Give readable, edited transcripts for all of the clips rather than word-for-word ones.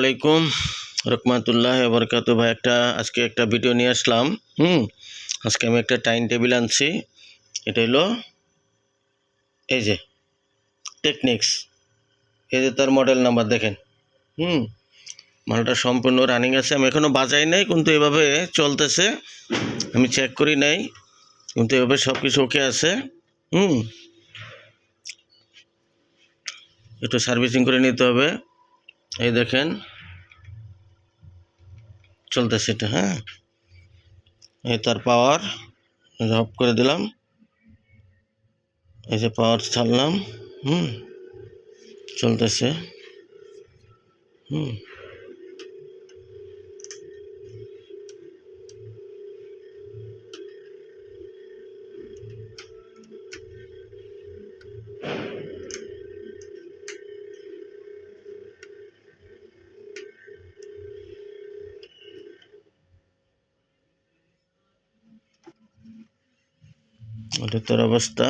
আলাইকুম রহমাতুল্লাহ বরকাত। ভাই আজকে একটা ভিডিও নিয়ে আসলাম। আজকে আমি একটা টাইম টেবিল আনছি। এটা হলো এই যে টেকনিক্স, এই যে তার মডেল নাম্বার দেখেন। মালটা সম্পূর্ণ রানিং আছে। আমি এখনও বাজাই নাই, কিন্তু এভাবে চলতেছে। আমি চেক করি নাই, কিন্তু এভাবে সব কিছু ওকে আছে। একটু সার্ভিসিং করে নিতে হবে। এই দেখেন চলতেছে এটা। এই তার পাওয়ার অফ করে দিলাম, এই যে পাওয়ার ছাড়লাম। চলতেছে। ওটার তোর অবস্থা।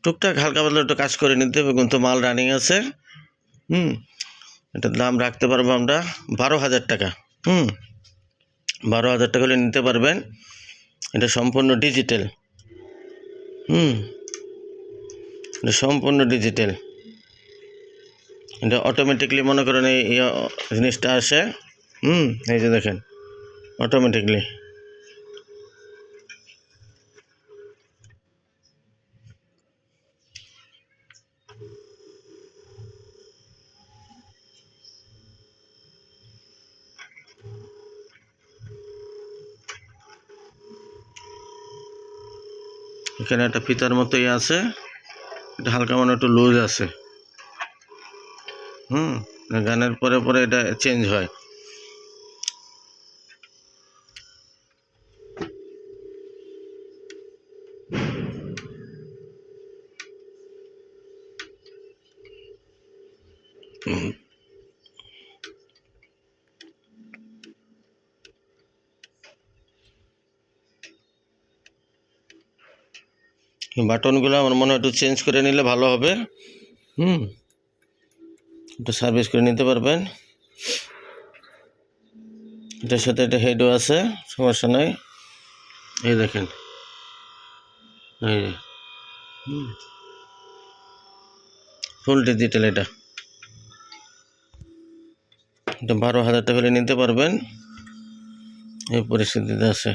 টুকটাক হালকা পাতলা একটু কাজ করে নিতে হবে, কিন্তু মাল রানিং আছে। এটার দাম রাখতে পারবো আমরা 12,000 টাকা। 12,000 টাকা হলে নিতে পারবেন। এটা সম্পূর্ণ ডিজিটাল। এটা সম্পূর্ণ ডিজিটাল। এটা অটোমেটিকলি মনে করেন এই জিনিসটা আসে। এই যে দেখেন অটোমেটিকলি। এখানে একটা ফিতার মতোই আছে, এটা হালকা মনে একটু লুজ আছে। গানের পরে পরে এটা চেঞ্জ হয়। বাটনগুলো আমার মনে হয় একটু চেঞ্জ করে নিলে ভালো হবে। একটু সার্ভিস করে নিতে পারবেন। এটার সাথে একটা হেডও আছে, সমস্যা নাই। এই দেখেন, এই ফুল ডিজিটাল। এটা 12,000 টাকা হলে নিতে পারবেন। এই পরিস্থিতিতে আছে।